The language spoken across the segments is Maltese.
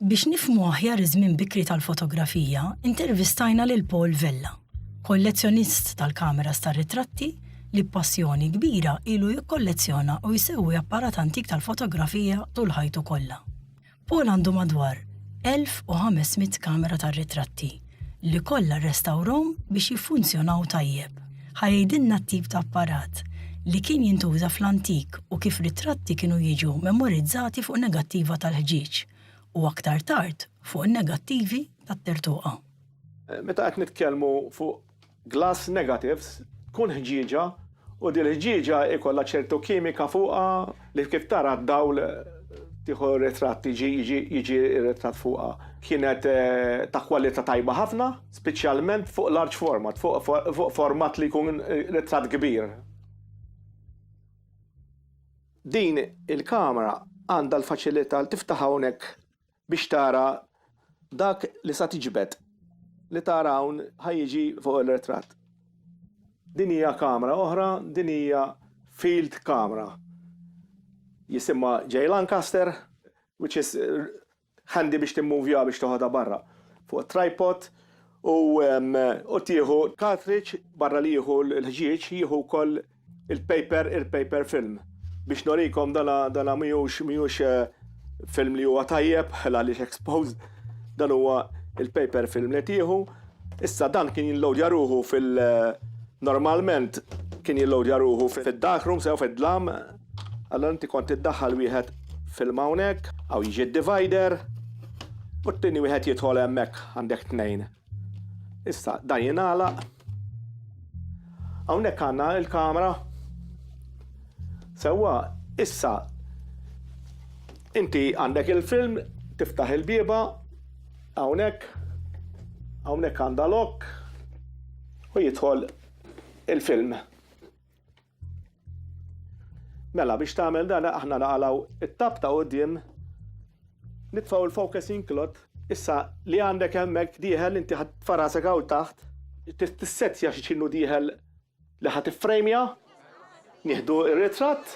Biex nifhmu aħjar iż-żmien bikri tal-fotografija, intervistajna lil Paul Vella, kollezzjonist tal-kameras tar-ritratti li b'passjoni kbira ilu jikkollezzjona u jsewwi apparat antik tal-fotografija tul ħajtu kollha. Paul għandu madwar 1500 kamera tar-ritratti li kollha rrestawrhom biex jiffunzjonaw tajjeb. Ħajdilna t-tip ta' apparat li kien jintuża fl-antik u kif ritratti kienu jiġu memorizzati fuq negattiva tal-ħġieġ u aktar tard fuq negattivi tat-tertuqa. Meta qed nitkellmu fuq glass negatives, tkun ħġieġa u din il-ħġieġa ikollha ċertu kimika fuqha li kif tara d-dawl tieħu ritratti jiġi ritratt fuqha. Kienet ta' kwalità tajba ħafna, speċjalment fuq large format, fuq format li jkun ritratt kbir. Din il-kamera għandha l-faċilità li tiftaħ hawnhekk biex tara dak li sa tiġbed li tara hawn ħajjiġi fuq il-ritratt. Din hija kamera oħra, din hija field camera. Jisimha J. Lancaster, which is handy biex timmuvja biex toħodha barra fuq tripod u tieħu cartridge barra li jieħu l-ħġieġ jieħu wkoll il-paper film. Biex norikom dana mhijiex film li huwa tajjeb għaliex exposed, dan huwa il-paper film li tieħu. Issa dan kien jillowdja ruħu normalment kien jillowdja ruħu fid-darkroom sew fid-dlam. Allora inti kont iddaħħal wieħed film hawnhekk aw jiġi divider u t-tieni wieħed jidħol hemmhekk għandek tnejn. Issa dan jingħalaq. Hawnhekk għandna l-kamera. Sewwa issa inti għandek il-film, tiftaħ il-bieba hawnhekk għandha lock u jidħol il-film. Mela biex tagħmel dan aħna naqalgħu it-tab ta' quddiem, nitfgħu l-focusing cloth, issa li għandek hemmhekk dieħel inti ħadd farasek hawn taħt, tissettja x'inhu dieħel li ħadd iffrejmja, nieħdu r-ritratt.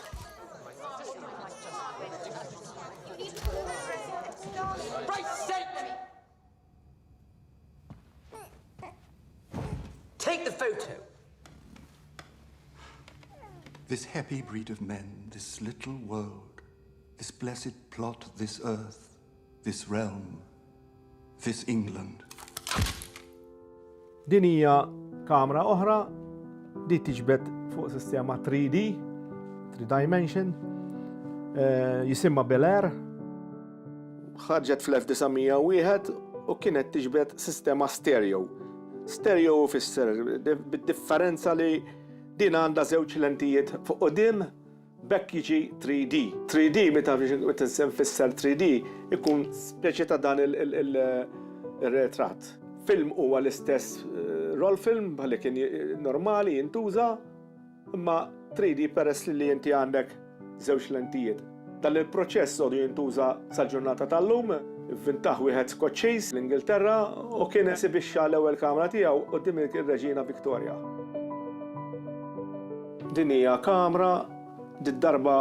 Take the photo. This happy breed of men, this little world, this blessed plot, this earth, this realm, this England. Din hija kamera oħra li tiġbed fuq sistema 3D, 3 dimension, jisimha Bel Air. Ħarġet fl-1901 u kienet tiġbed sistema stereo. Stereo fisser bid-differenza li din għandha żewġ lentijiet fuq quddiem bekk jiġi 3D. 3D meta fisser 3D ikun speċi ta' dan il-retratt. Film huwa l-istess roll film bħalli kien normali jintuża, imma 3D peress li inti għandek żewġ lentijiet. Dan il-proċess għodu jintuża sal-ġurnata tal-lum, inventaħ wieħed Skoċċiż l-Ingilterra u kien esibixxa l-ewwel kamra tiegħu quddiem ir-Reġina Victoria. Din hija kamra darba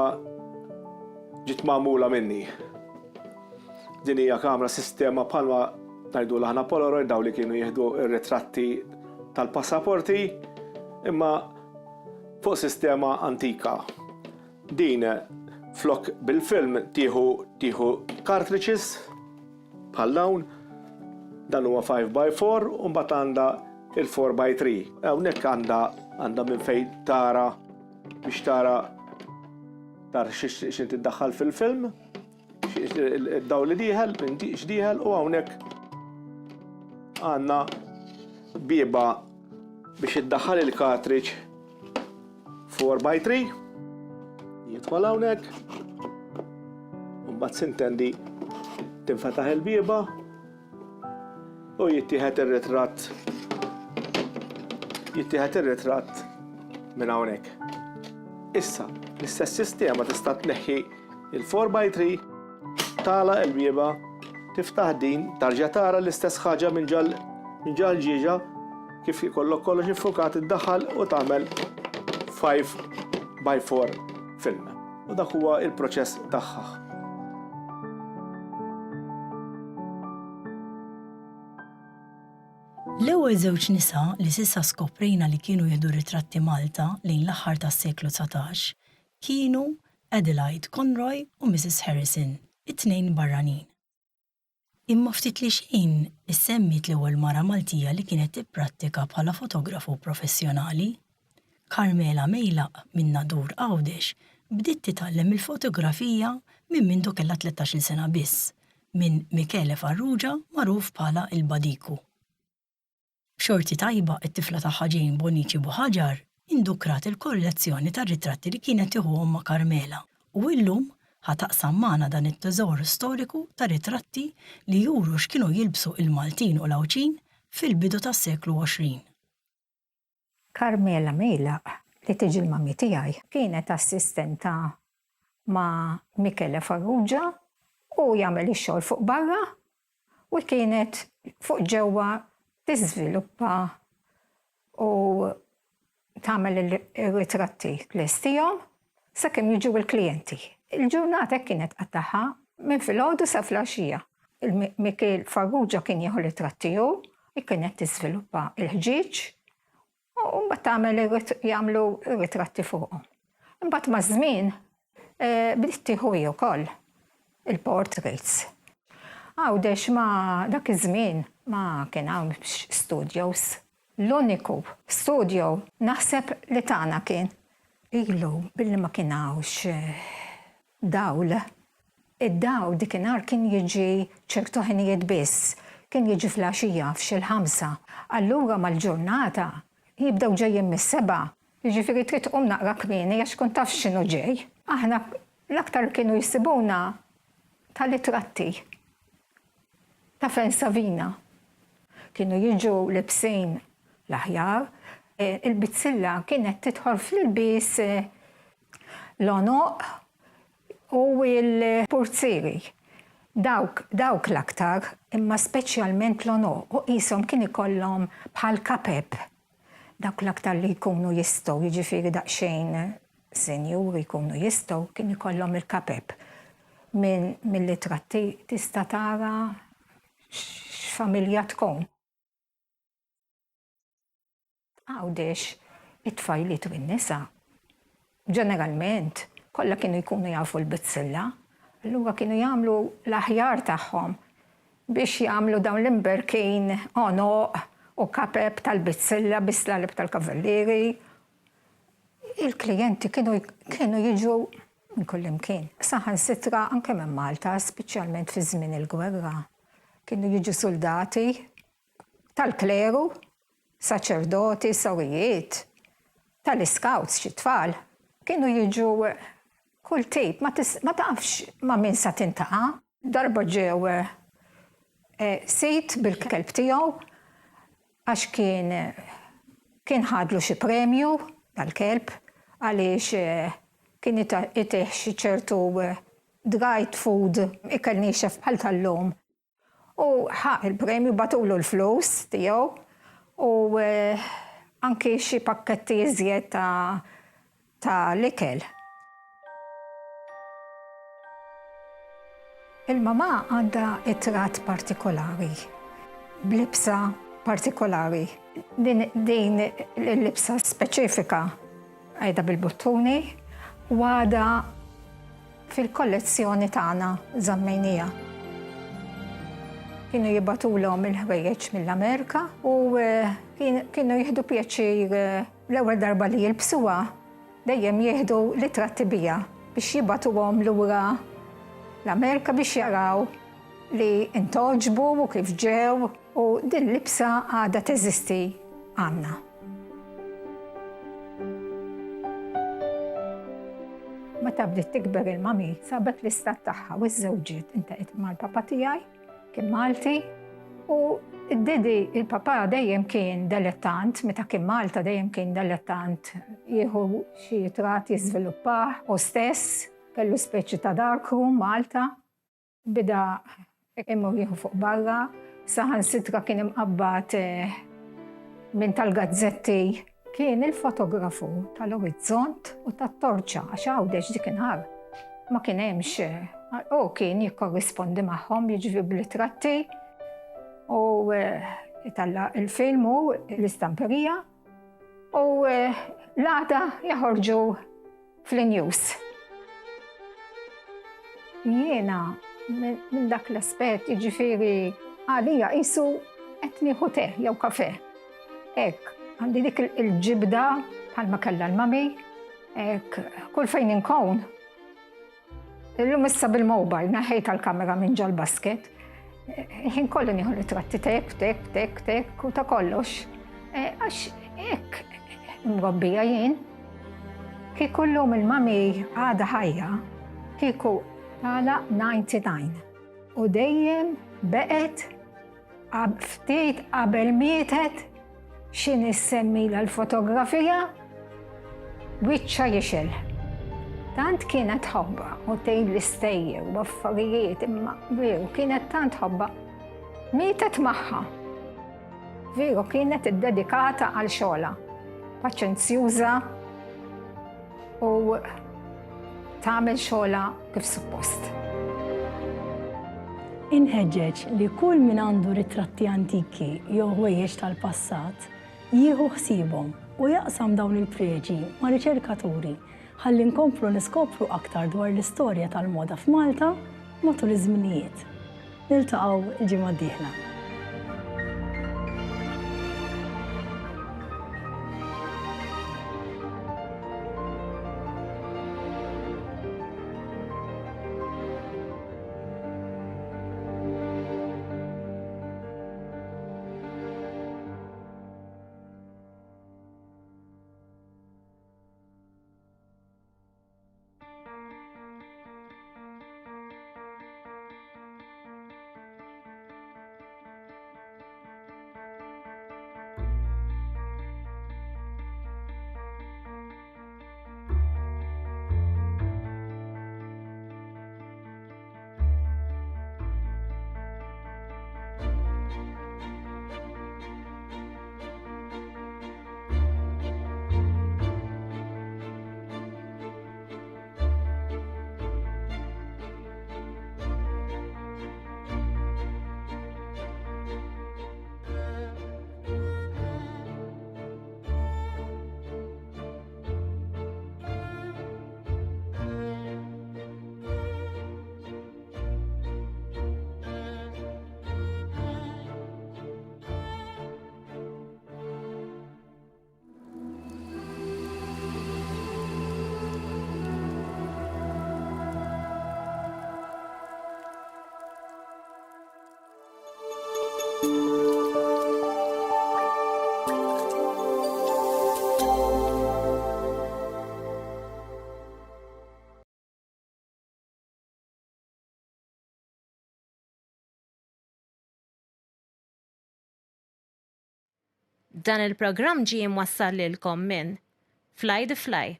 ġiet magħmula minni. Din hija kamra sistema bħalma ngħidu aħna Polaroid dawn li kienu jieħdu r-ritratti tal-passaporti imma fuq sistema antika. Din flok bil-film tieħu cartridges bħal dawn, dan huwa 5x4 u mbagħad għandha il-4x3. Hawnhekk għandha minn fejn tara biex tara x'inti tiddaħħal fil-film, id-dawl li dieħel, x'dieħel u hawnhekk għandna bieba biex iddaħħal il-cartridge 4x3. Jidħol hawnhekk u mbagħad sintendi tinfetaħ il-bieba u jittieħed ir-ritratt minn hawnhekk. Issa, l-istess sistema tista' tneħħi il-4x3, tagħlaq il-bieba, tiftaħ din, tarġa' tara l-istess ħaġa minn ġal ġieġa kif ikollok kollox iffukat iddaħħal u tagħmel 5x4 film. U dak huwa il-proċess tagħha. L-ewwel żewġ nisa li s'issa skoprejna li kienu jieħdu ritratti Malta lejn l-aħħar tas-seklu 19 kienu Adelaide Conroy u Mrs. Harrison, it-tnejn barranin. Imma ftit li xejn issemmit l-ewwel mara Maltija li kienet tipprattika bħala fotografu professjonali. Carmela Mejlaq minn Nadur Għawdex bdiet titgħallem il-fotografija minn mindu kellha 13-il sena biss, minn Michele Farrugia magħruf bħala il-Badiku. B'xorti tajba it-tifla tagħha Jane Bonici Buħaġar indukrat il-kollezzjoni tar-ritratti li kienet tieħuhom ma' Carmela u llum ħataqsam magħna dan it-teżor storiku ta' ritratti li juru x'kienu jilbsu il-Maltin u l-Awċin fil-bidu tas-seklu 20. Carmela Mejlaq li tiġi l-mammi tiegħi kienet assistenta ma' Michele Farrugia u jagħmel ix-xogħol fuq barra u kienet fuq ġewwa tiżviluppa u tagħmel ir-ritratti lestihom sakemm jiġu l-klijenti. Il-ġurnata kienet qattaħħa minn filgħodu sa flaxija. Michele Farrugia kien jieħu ritratti hu, kienet tiżviluppa l-ħġieġ u mbagħad jagħmlu ritratti fuqhom. Imbagħad ma' żmien bdiet tieħu hi wkoll il-portraits. Għawdex ma' dak iż-żmien ma kien hawn studios. L-uniku studio naħseb li tagħna kien ilu billi ma kien hawnx dawl. Id-dawl dikinhar kien jiġi ċertu ħinijiet biss, kien jiġi flaxija f'xi l-5. Allura mal-ġurnata jibdew ġejjin mis-7. Jiġifieri trid tqum naqra kmieni għax kont taf x'inhu ġej. Aħna l-aktar kienu jsibuna tal-ritratti ta' Fen Savina. Kienu jiġu libsin l-aħjar. Il-bitzilla kienet tidħol fl-ilbies l-onoq u l-purzieri. Dawk l-aktar, imma speċjalment l-onoq, u qishom kien ikollhom bħal kapeb. Dawk l-aktar li jkunu jistgħu, jiġifieri daqsxejn senjuri jkunu jistgħu, kien ikollhom il-kapeb. Mill-ritratti tista' tara x'familja tkun. Għawdex, it-tfajliet u n-nisa, ġeneralment, kollha kienu jkunu jafu l-bitzilla, allura kienu jagħmlu l-aħjar tagħhom biex jagħmlu dawn l-imberkin onoq u kapeb tal-bitzilla bis-slalib tal-kavallieri. Il-klijenti kienu jiġu minn kull imkien. Saħansitra anke minn Malta, speċjalment fi żmien il-gwerra. Kienu jiġu soldati tal-kleru, saċerdoti, sawijiet, tal-iskawts xi tfal. Kienu jiġu kull tip, ma tafx ma' min sa tintaqa'. Darba ġew sit bil-kelb tiegħu għax kien ħadlu xi premju tal-kelb għaliex kien itih xi ċertu dried food ikelni xef bħal tal-lum. U ħaq il-premju batulu l-flus tiegħu u anke xi pakketti iżjed ta' l-ikel. Il-mama għandha itrat partikolari, b'libsa partikolari. Din l-libsa speċifika għajda bil-buttuni u għada fil-kollezzjoni tagħna żammejnija. Kienu jibbatulhom il-ħwejjeġ mill-Amerika u kienu jieħdu pjaċir l-ewwel darba li jilbsuha dejjem jieħdu litratti bija biex jibbatuhom lura l-Amerika biex jaraw li intoġbu u kif ġew u din l-libsa għadha teżisti għandna. Meta bdiet tikber il-mami sabet l-istat tagħha u ż-żewġiet intaqgħet mal-papa tiegħi kien Malti u id-dedi il-papa dejjem kien dilettant, meta kien Malta dejjem kien dilettant jieħu xi trat jiżviluppah u stess kellu speċi ta' darkroom Malta. Bida imur jieħu fuq barra, saħansitra kien imqabbad minn tal-gazzetti. Kien il-fotografu tal-orizzont u tat-torċa għax Għawdex dikinhar ma kien hemmx. U kien jikkorrispondi magħhom jiġri bl-ritratti u Italla il-film u l-istamperija u l-għada jaħorġu fl-news. Jiena minn dak l-aspett jiġifieri għalija qisu qed nieħu te jew kafe. Hekk, għandi dik il-ġibda bħalma kellha l-mami, hekk kull fejn inkun. Illum issa bil-mobile naħejt tal-kamera minn ġal basket. Ħin kollu nieħu ritratti tek u ta' kollox. Għax hekk mrobbija jien. Kieku llum il-mami għada ħajja, kieku tala 99 u dejjem beqet ftit qabel mietet xin issemmila l-fotografija wiċċa jixel. Tant kienet ħobba u tgħid l-istejjer u affarijiet imma veru kienet tant ħobba mietet magħha. Veru kienet iddedikata għal xogħla, paċenzjuża u tagħmel xogħla kif suppost. Inħeġġeġ li kull min għandu ritratti antiki jew ħwejjeġ tal-passat jieħu ħsiebhom u jaqsam dawn il-preġi ma' riċerkaturi ħalli nkomplu niskopru aktar dwar l-istorja tal-moda f'Malta matul iż-żminijiet. Niltaqgħu il-ġimgħa d-dieħla. Dan il-programm ġie mwassal lilkom minn Fly the Fly,